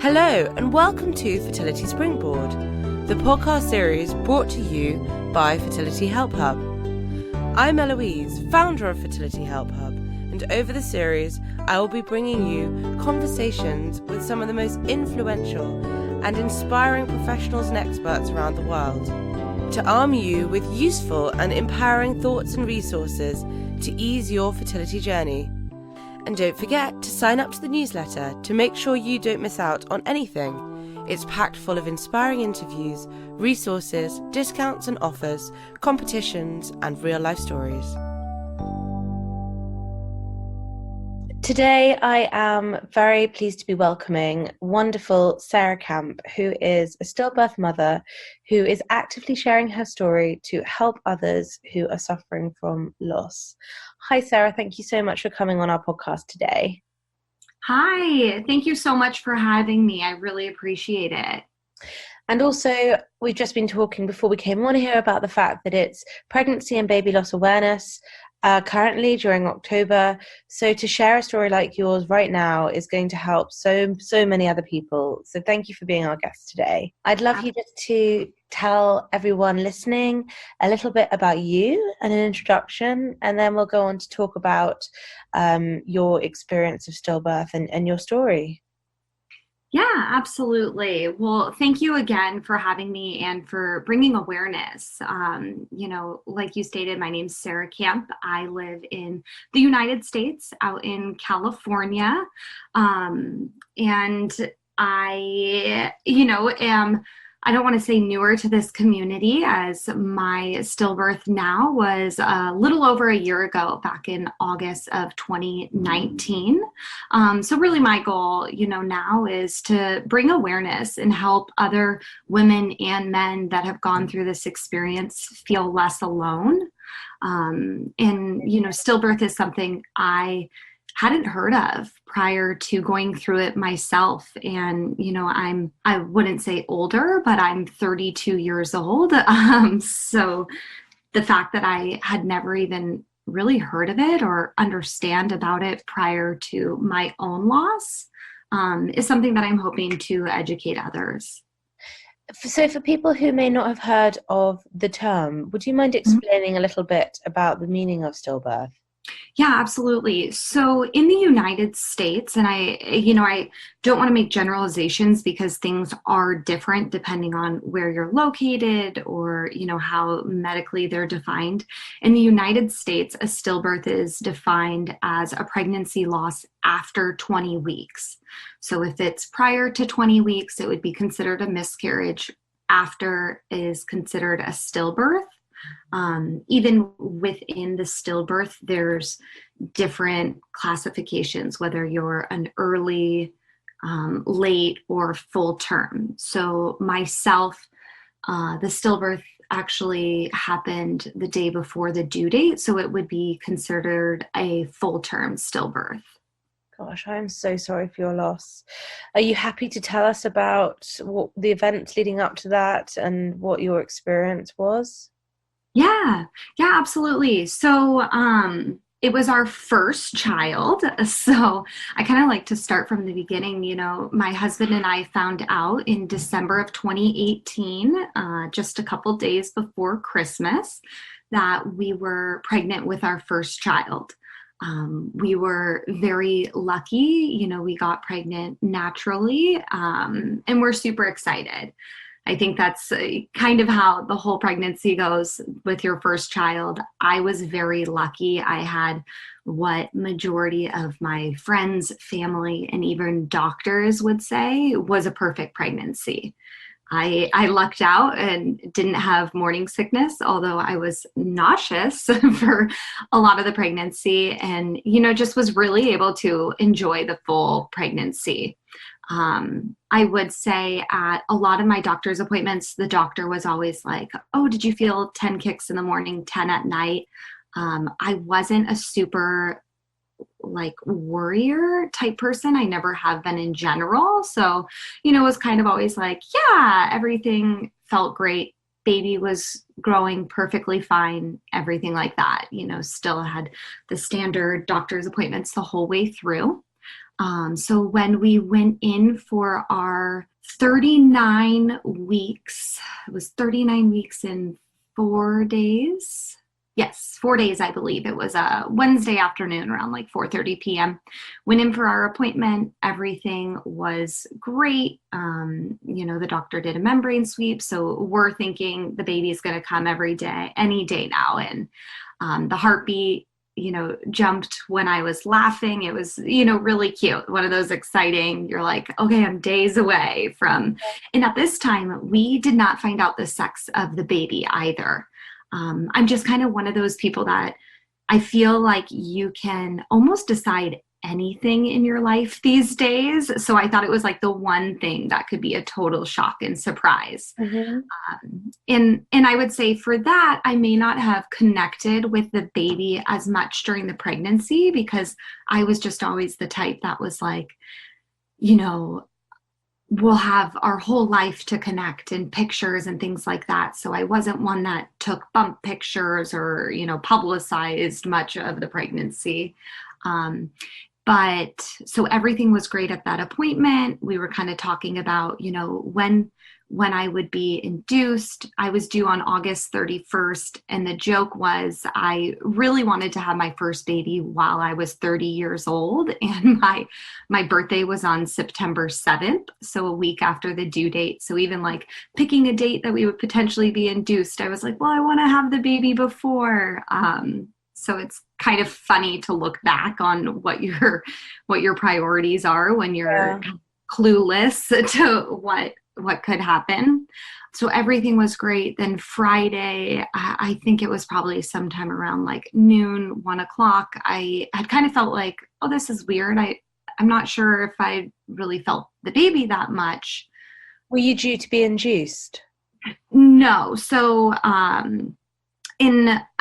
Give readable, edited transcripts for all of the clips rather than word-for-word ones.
Hello and welcome to Fertility Springboard, the podcast series brought to you by Fertility Help Hub. I'm Eloise, founder of Fertility Help Hub, and over the series I will be bringing you conversations with some of the most influential and inspiring professionals and experts around the world to arm you with useful and empowering thoughts and resources to ease your fertility journey. And don't forget to sign up to the newsletter to make sure you don't miss out on anything. It's packed full of inspiring interviews, resources, discounts and offers, competitions, and real-life stories. Today, I am very pleased to be welcoming wonderful Sarah Camp, who is a stillbirth mother who is actively sharing her story to help others who are suffering from loss. Hi, Sarah. Thank you so much for coming on our podcast today. Hi. Thank you so much for having me. I really appreciate it. And also, we've just been talking before we came on here about the fact that it's Pregnancy and Baby Loss Awareness currently during October. So to share a story like yours right now is going to help so many other people. So thank you for being our guest today. I'd love you just to tell everyone listening a little bit about you and an introduction, and then we'll go on to talk about your experience of stillbirth and your story. Yeah, absolutely. Well, thank you again for having me and for bringing awareness. Like you stated, my name's Sarah Camp. I live in the United States, out in California. And I don't want to say newer to this community, as my stillbirth now was a little over a year ago, back in August of 2019. So really my goal, now is to bring awareness and help other women and men that have gone through this experience feel less alone. Stillbirth is something I hadn't heard of prior to going through it myself. And, I wouldn't say older, but I'm 32 years old. So the fact that I had never even really heard of it or understand about it prior to my own loss is something that I'm hoping to educate others. So for people who may not have heard of the term, would you mind explaining a little bit about the meaning of stillbirth? Yeah, absolutely. So in the United States, and I don't want to make generalizations because things are different depending on where you're located or, how medically they're defined. In the United States, a stillbirth is defined as a pregnancy loss after 20 weeks. So if it's prior to 20 weeks, it would be considered a miscarriage. After is considered a stillbirth. Even within the stillbirth, there's different classifications, whether you're an early, late, or full term. So myself, the stillbirth actually happened the day before the due date, so it would be considered a full-term stillbirth. Gosh, I'm so sorry for your loss. Are you happy to tell us about what the events leading up to that and what your experience was? Yeah, absolutely. So it was our first child. So I kind of like to start from the beginning. My husband and I found out in December of 2018, just a couple days before Christmas, that we were pregnant with our first child. We were very lucky. We got pregnant naturally, and we're super excited. I think that's kind of how the whole pregnancy goes with your first child. I was very lucky. I had what majority of my friends, family, and even doctors would say was a perfect pregnancy. I lucked out and didn't have morning sickness, although I was nauseous for a lot of the pregnancy and, just was really able to enjoy the full pregnancy. I would say at a lot of my doctor's appointments, the doctor was always like, oh, did you feel 10 kicks in the morning, 10 at night? I wasn't a super worrier type person. I never have been in general. So, it was kind of always like, yeah, everything felt great. Baby was growing perfectly fine, everything like that, still had the standard doctor's appointments the whole way through. So when we went in for our 39 weeks, it was 39 weeks in 4 days. Yes, 4 days, I believe. It was a Wednesday afternoon around like 4:30 p.m. Went in for our appointment. Everything was great. The doctor did a membrane sweep. So we're thinking the baby is going to come every day, any day now. And the heartbeat, jumped when I was laughing. It was, really cute. One of those exciting, you're like, okay, I'm days away from. And at this time, we did not find out the sex of the baby either. I'm just kind of one of those people that I feel like you can almost decide anything in your life these days. So I thought it was like the one thing that could be a total shock and surprise. Mm-hmm. And I would say for that, I may not have connected with the baby as much during the pregnancy because I was just always the type that was like, we'll have our whole life to connect and pictures and things like that. So I wasn't one that took bump pictures or, publicized much of the pregnancy. But so everything was great at that appointment. We were kind of talking about, when I would be induced. I was due on August 31st. And the joke was I really wanted to have my first baby while I was 30 years old. And my birthday was on September 7th. So a week after the due date. So even like picking a date that we would potentially be induced, I was like, well, I want to have the baby before. So it's kind of funny to look back on what your priorities are when you're clueless to what could happen. So everything was great. Then Friday, I think it was probably sometime around like noon, 1:00. I had kind of felt like, oh, this is weird. I'm not sure if I really felt the baby that much. Were you due to be induced? No. So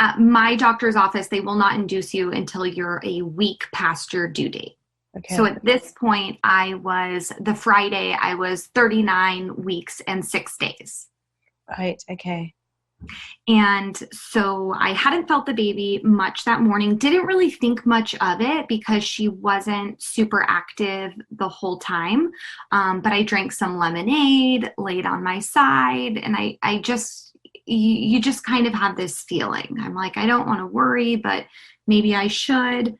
at my doctor's office, they will not induce you until you're a week past your due date. Okay. So at this point, the Friday, I was 39 weeks and 6 days. Right. Okay. And so I hadn't felt the baby much that morning, didn't really think much of it because she wasn't super active the whole time. But I drank some lemonade, laid on my side, and you just kind of have this feeling. I'm like, I don't want to worry, but maybe I should.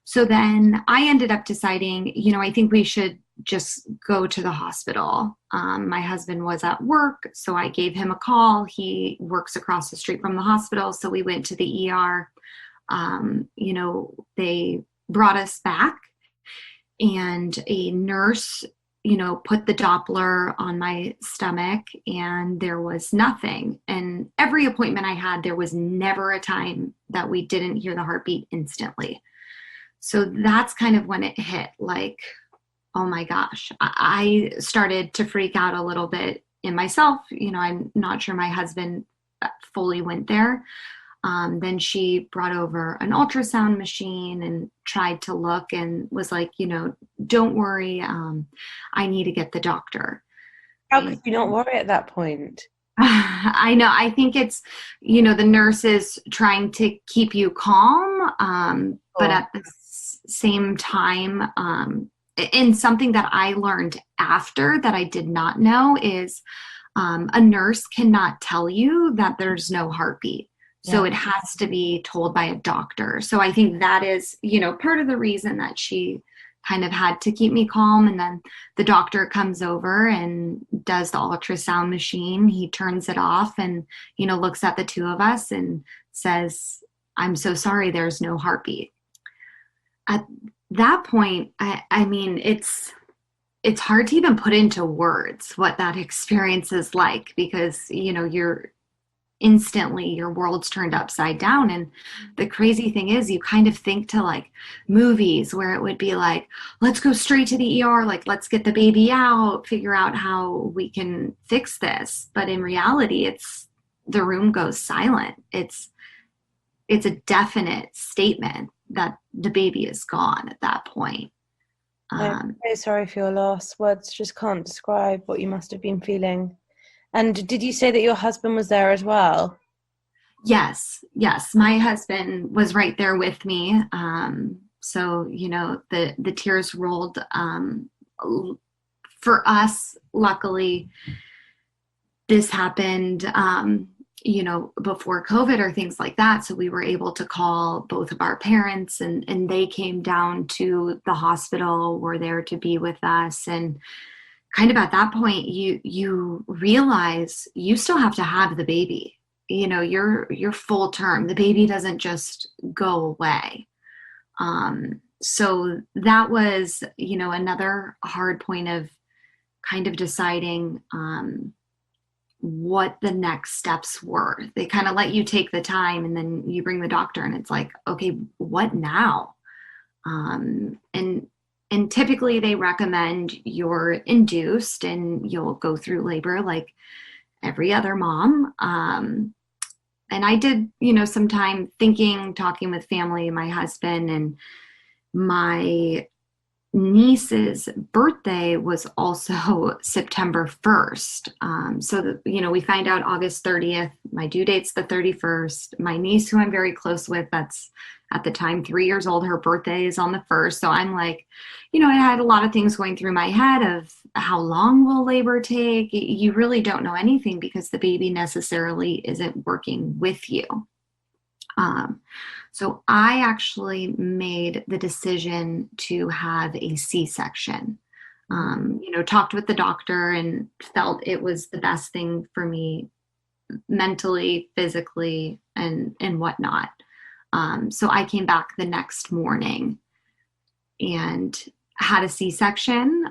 So then I ended up deciding, I think we should just go to the hospital. My husband was at work, so I gave him a call. He works across the street from the hospital. So we went to the ER. They brought us back and a nurse, put the Doppler on my stomach and there was nothing. And every appointment I had, there was never a time that we didn't hear the heartbeat instantly. So that's kind of when it hit, like, oh my gosh, I started to freak out a little bit in myself. I'm not sure my husband fully went there. Then she brought over an ultrasound machine and tried to look and was like, don't worry, I need to get the doctor. How could you not worry at that point? I know. I think it's, the nurse is trying to keep you calm, but at the same time, and something that I learned after that I did not know is a nurse cannot tell you that there's no heartbeat. So it has to be told by a doctor. So I think that is, part of the reason that she kind of had to keep me calm. And then the doctor comes over and does the ultrasound machine. He turns it off and, looks at the two of us and says, I'm so sorry, there's no heartbeat. At that point, I mean, it's hard to even put into words what that experience is like because, you're instantly your world's turned upside down. And the crazy thing is you kind of think to like movies where it would be like, let's go straight to the ER, like let's get the baby out, figure out how we can fix this. But in reality, the room goes silent. It's a definite statement that the baby is gone at that point. I'm very sorry for your loss. Words just can't describe what you must have been feeling. And did you say that your husband was there as well? Yes. My husband was right there with me. So, the tears rolled. For us, luckily, this happened, before COVID or things like that. So we were able to call both of our parents, and they came down to the hospital, were there to be with us. And kind of at that point, you realize you still have to have the baby. You're full term. The baby doesn't just go away. So that was, another hard point of kind of deciding what the next steps were. They kind of let you take the time, and then you bring the doctor, and it's like, okay, what now? And typically they recommend you're induced and you'll go through labor like every other mom. And I did, some time thinking, talking with family, my husband, and my niece's birthday was also September 1st. So we find out August 30th. My due date's the 31st. My niece, who I'm very close with, that's at the time 3 years old, her birthday is on the 1st. So I'm like, I had a lot of things going through my head of how long will labor take? You really don't know anything because the baby necessarily isn't working with you. So I actually made the decision to have a C-section. Talked with the doctor and felt it was the best thing for me mentally, physically, and whatnot. So I came back the next morning and had a C-section.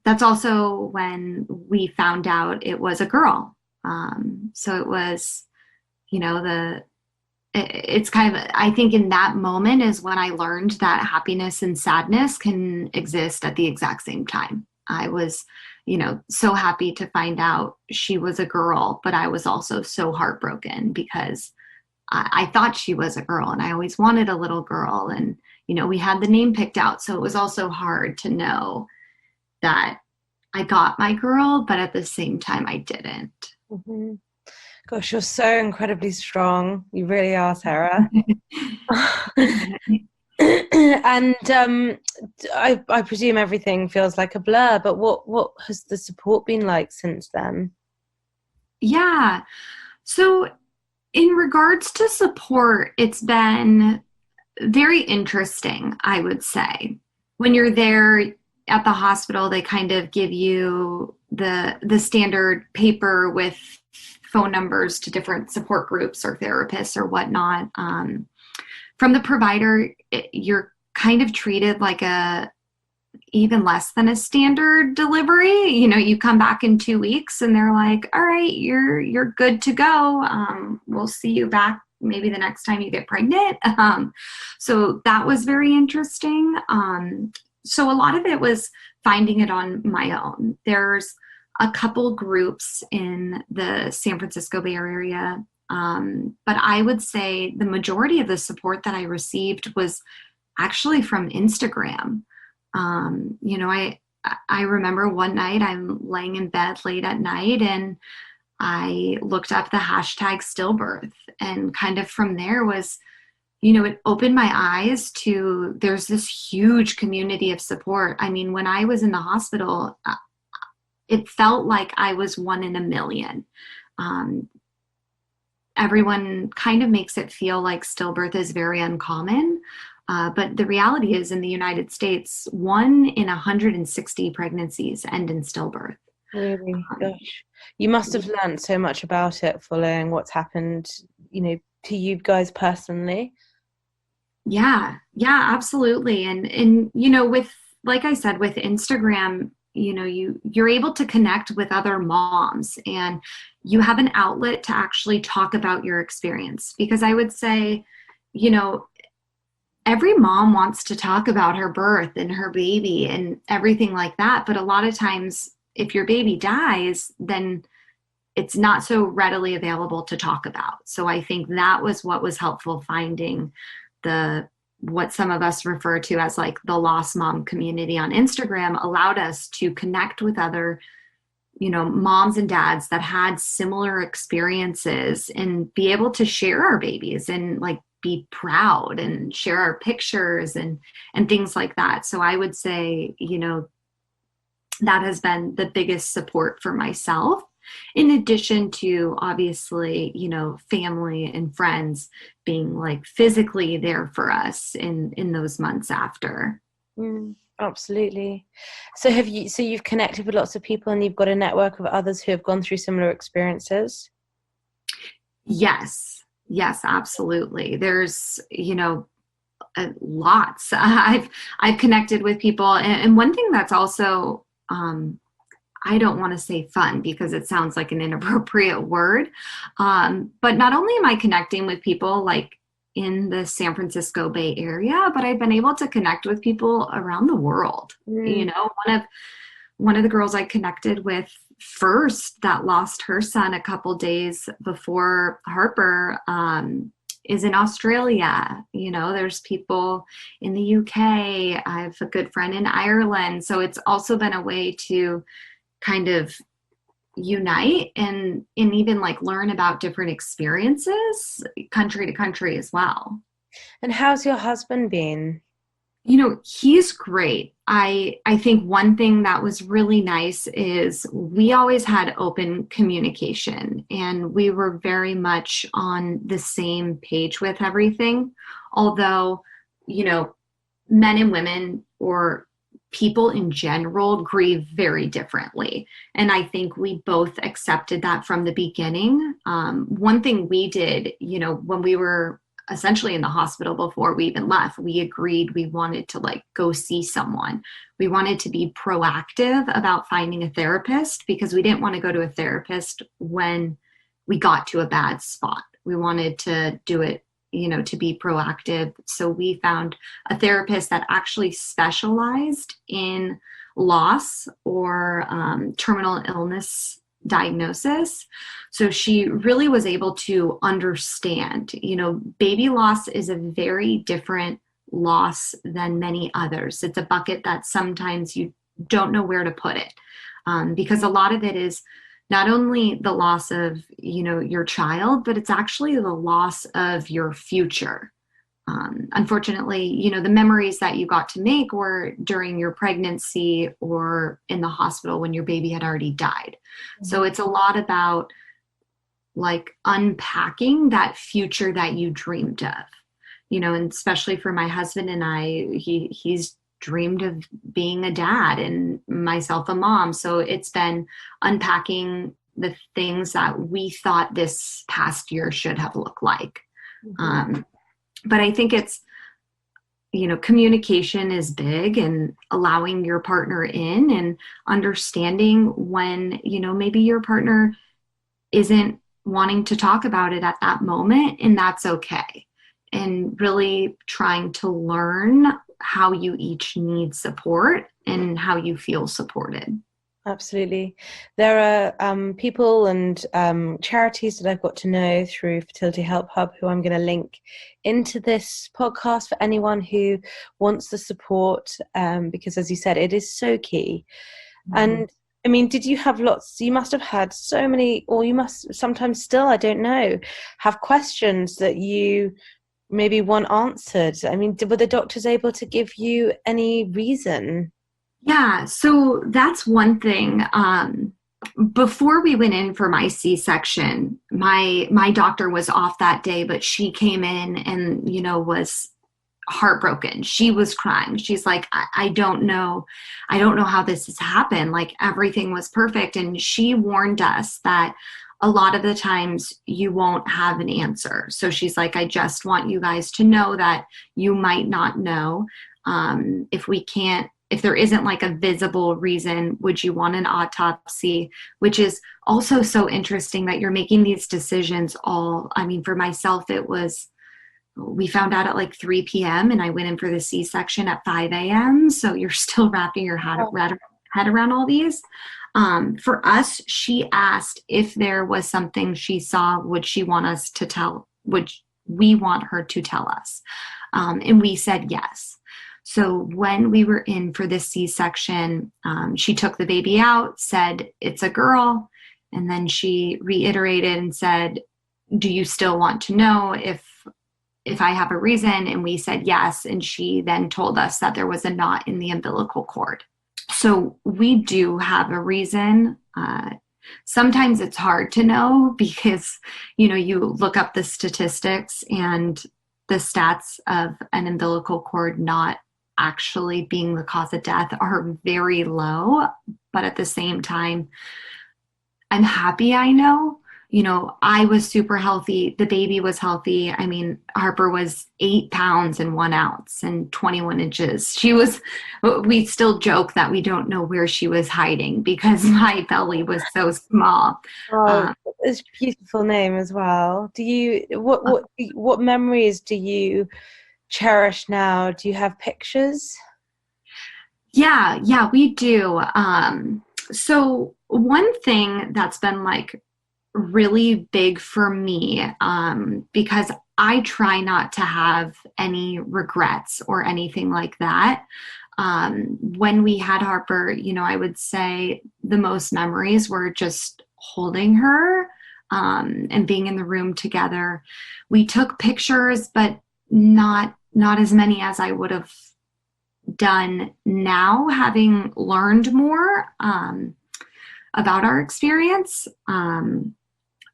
That's also when we found out it was a girl. So it was, it's kind of, I think in that moment is when I learned that happiness and sadness can exist at the exact same time. I was, so happy to find out she was a girl, but I was also so heartbroken because I thought she was a girl and I always wanted a little girl. And, we had the name picked out. So it was also hard to know that I got my girl, but at the same time I didn't. Mm-hmm. Gosh, you're so incredibly strong. You really are, Sarah. And I presume everything feels like a blur, but what has the support been like since then? Yeah. So in regards to support, it's been very interesting, I would say. When you're there at the hospital, they kind of give you the standard paper with phone numbers to different support groups or therapists or whatnot. From the provider, you're kind of treated like even less than a standard delivery. You come back in 2 weeks and they're like, all right, you're good to go. We'll see you back maybe the next time you get pregnant. So that was very interesting. So a lot of it was finding it on my own. There's a couple groups in the San Francisco Bay Area. But I would say the majority of the support that I received was actually from Instagram. I remember one night I'm laying in bed late at night and I looked up the hashtag stillbirth, and kind of from there was, it opened my eyes to there's this huge community of support. I mean, when I was in the hospital, it felt like I was one in a million. Everyone kind of makes it feel like stillbirth is very uncommon. But the reality is in the United States, 1 in 160 pregnancies end in stillbirth. Really? Gosh. You must have learned so much about it following what's happened, to you guys personally. Yeah, absolutely. And with, like I said, with Instagram, you're able to connect with other moms and you have an outlet to actually talk about your experience. Because I would say, every mom wants to talk about her birth and her baby and everything like that. But a lot of times if your baby dies, then it's not so readily available to talk about. So I think that was what was helpful, finding what some of us refer to as like the lost mom community on Instagram allowed us to connect with other, moms and dads that had similar experiences and be able to share our babies and like be proud and share our pictures and things like that. So I would say, that has been the biggest support for myself, in addition to obviously, family and friends being like physically there for us in those months after. Absolutely. So you've connected with lots of people and you've got a network of others who have gone through similar experiences? Yes, absolutely. There's, lots. I've connected with people, and one thing that's also, I don't want to say fun because it sounds like an inappropriate word, but not only am I connecting with people like in the San Francisco Bay Area, but I've been able to connect with people around the world. One of the girls I connected with first that lost her son a couple days before Harper is in Australia. There's people in the UK. I have a good friend in Ireland. So it's also been a way to kind of unite and even like learn about different experiences country to country as well. And how's your husband been? He's great. I think one thing that was really nice is we always had open communication, and we were very much on the same page with everything. Although, men and women or people in general grieve very differently. And I think we both accepted that from the beginning. One thing we did, when we were essentially in the hospital before we even left, we agreed we wanted to go see someone. We wanted to be proactive about finding a therapist because we didn't want to go to a therapist when we got to a bad spot. We wanted to do it, to be proactive. So we found a therapist that actually specialized in loss or terminal illness diagnosis. So she really was able to understand, baby loss is a very different loss than many others. It's a bucket that sometimes you don't know where to put it, because a lot of it is not only the loss of, your child, but it's actually the loss of your future. Unfortunately, the memories that you got to make were during your pregnancy or in the hospital when your baby had already died. Mm-hmm. So it's a lot about unpacking that future that you dreamed of, and especially for my husband and I, he's dreamed of being a dad and myself a mom. So it's been unpacking the things that we thought this past year should have looked like. Mm-hmm. But I think it's, communication is big, and allowing your partner in and understanding when, maybe your partner isn't wanting to talk about it at that moment, and that's okay. And really trying to learn how you each need support and how you feel supported. Absolutely. There are people and charities that I've got to know through Fertility Help Hub who I'm going to link into this podcast for anyone who wants the support, because as you said, it is so key. Mm-hmm. And I mean, did you have you must have had so many, or you must sometimes still, I don't know, have questions that you maybe want answered. I mean, were the doctors able to give you any reason? Yeah, so that's one thing. Before we went in for my C-section, my doctor was off that day, but she came in and, was heartbroken. She was crying. She's like, I don't know how this has happened. Everything was perfect. And she warned us that a lot of the times you won't have an answer. So she's like, I just want you guys to know that you might not know. If there isn't a visible reason, would you want an autopsy? Which is also so interesting that you're making these decisions for myself, we found out at 3 p.m. and I went in for the C-section at 5 a.m. So you're still wrapping your head around all these. For us, she asked if there was something she saw, would we want her to tell us? And we said yes. So when we were in for this C-section, she took the baby out, said, it's a girl. And then she reiterated and said, do you still want to know if if I have a reason, and we said yes, and she then told us that there was a knot in the umbilical cord. So we do have a reason. Sometimes it's hard to know because, you look up the statistics, and the stats of an umbilical cord not actually being the cause of death are very low. But at the same time, I'm happy I know. I was super healthy. The baby was healthy. I mean, Harper was 8 pounds and 1 ounce and 21 inches. We still joke that we don't know where she was hiding because my belly was so small. Oh, it's a beautiful name as well. What memories do you cherish now? Do you have pictures? Yeah, we do. So one thing that's been like really big for me, because I try not to have any regrets or anything like that. When we had Harper, I would say the most memories were just holding her, and being in the room together. We took pictures, but not as many as I would have done now, having learned more about our experience.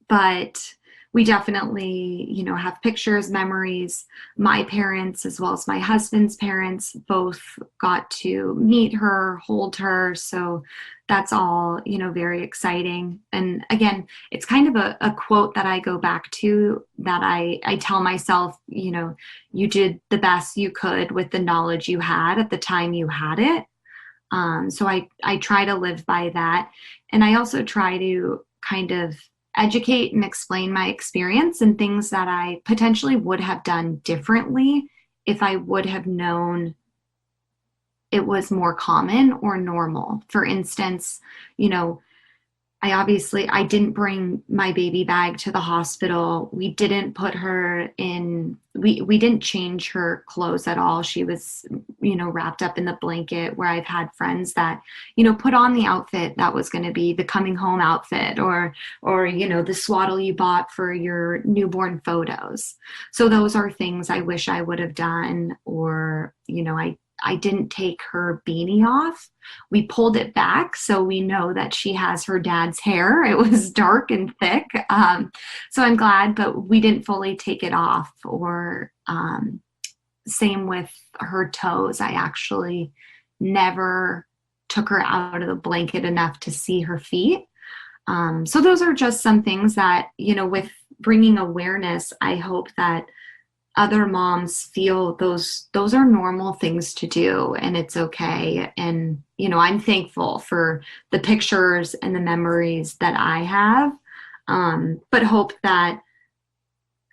But we definitely, have pictures, memories. My parents, as well as my husband's parents, both got to meet her, hold her. So that's all, very exciting. And again, it's kind of a quote that I go back to, that I tell myself, you did the best you could with the knowledge you had at the time you had it. So I try to live by that. And I also try to kind of educate and explain my experience and things that I potentially would have done differently if I would have known it was more common or normal. For instance, I didn't bring my baby bag to the hospital. We didn't put her in, we didn't change her clothes at all. She was, wrapped up in the blanket, where I've had friends that, put on the outfit that was going to be the coming home outfit, or, the swaddle you bought for your newborn photos. So those are things I wish I would have done. Or, I didn't take her beanie off. We pulled it back so we know that she has her dad's hair. It was dark and thick. So I'm glad, but we didn't fully take it off. Or same with her toes. I actually never took her out of the blanket enough to see her feet. So those are just some things that, with bringing awareness, I hope that other moms feel those are normal things to do, and it's okay. And, I'm thankful for the pictures and the memories that I have, but hope that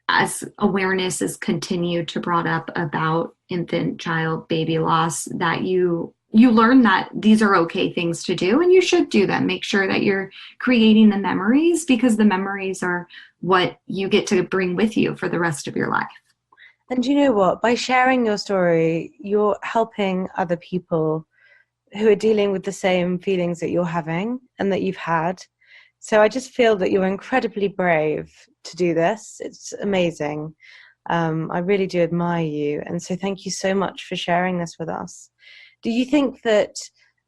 as awareness is continued to brought up about infant, child, baby loss, that you learn that these are okay things to do, and you should do them. Make sure that you're creating the memories, because the memories are what you get to bring with you for the rest of your life. And you know what? By sharing your story, you're helping other people who are dealing with the same feelings that you're having and that you've had. So I just feel that you're incredibly brave to do this. It's amazing. I really do admire you. And so thank you so much for sharing this with us. Do you think that,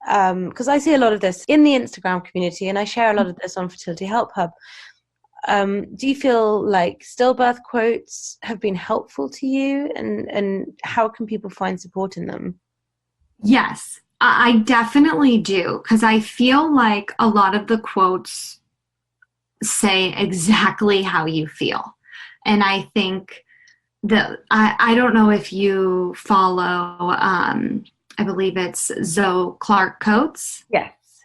because I see a lot of this in the Instagram community, and I share a lot of this on Fertility Help Hub, do you feel like stillbirth quotes have been helpful to you, and how can people find support in them? Yes, I definitely do, because I feel like a lot of the quotes say exactly how you feel. And I think that, I don't know if you follow, I believe it's Zoe Clark Coates.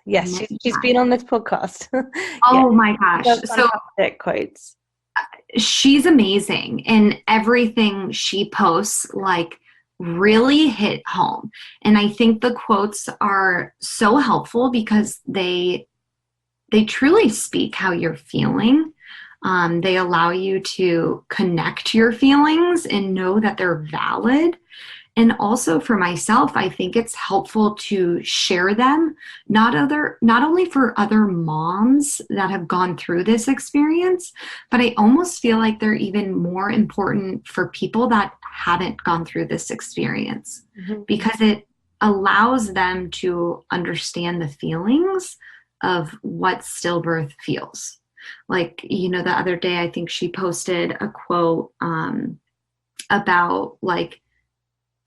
Yes, she's been on this podcast. Oh my gosh. So quotes. She's amazing, and everything she posts really hit home. And I think the quotes are so helpful because they truly speak how you're feeling. They allow you to connect your feelings and know that they're valid. And also for myself, I think it's helpful to share them, not only for other moms that have gone through this experience, but I almost feel like they're even more important for people that haven't gone through this experience, because it allows them to understand the feelings of what stillbirth feels. Like, the other day, I think she posted a quote about like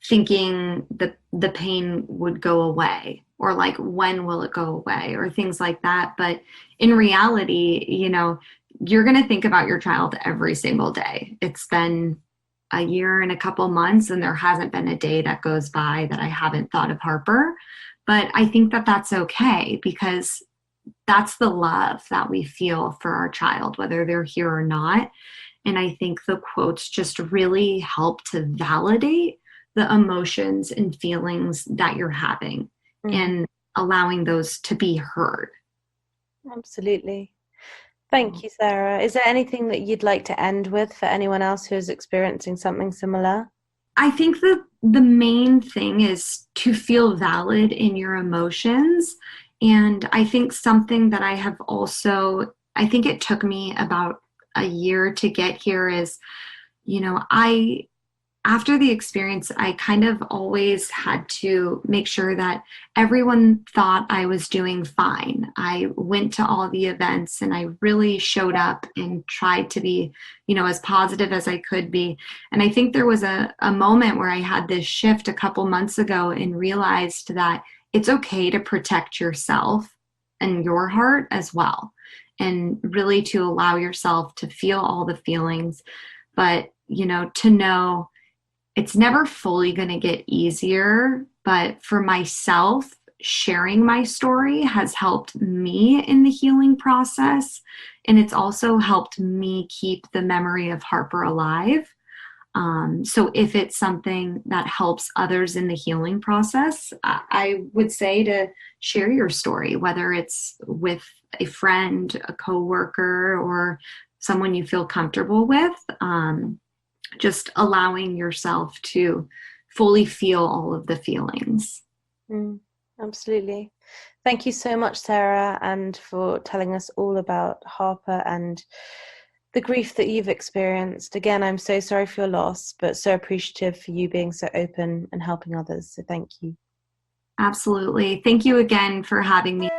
thinking the pain would go away, or like, when will it go away, or things like that. But in reality, you're going to think about your child every single day. It's been a year and a couple months, and there hasn't been a day that goes by that I haven't thought of Harper. But I think that that's okay, because that's the love that we feel for our child, whether they're here or not. And I think the quotes just really help to validate the emotions and feelings that you're having, and allowing those to be heard. Absolutely. Thank you, Sarah. Is there anything that you'd like to end with for anyone else who is experiencing something similar? I think that the main thing is to feel valid in your emotions. And I think something that I think it took me about a year to get here is, after the experience, I kind of always had to make sure that everyone thought I was doing fine. I went to all the events and I really showed up and tried to be, as positive as I could be. And I think there was a moment where I had this shift a couple months ago and realized that it's okay to protect yourself and your heart as well. And really to allow yourself to feel all the feelings, but, to know it's never fully going to get easier. But for myself, sharing my story has helped me in the healing process. And it's also helped me keep the memory of Harper alive. So if it's something that helps others in the healing process, I would say to share your story, whether it's with a friend, a coworker, or someone you feel comfortable with. Just allowing yourself to fully feel all of the feelings. Absolutely. Thank you so much, Sarah, and for telling us all about Harper and the grief that you've experienced. Again, I'm so sorry for your loss, but so appreciative for you being so open and helping others. So thank you. Absolutely. Thank you again for having me.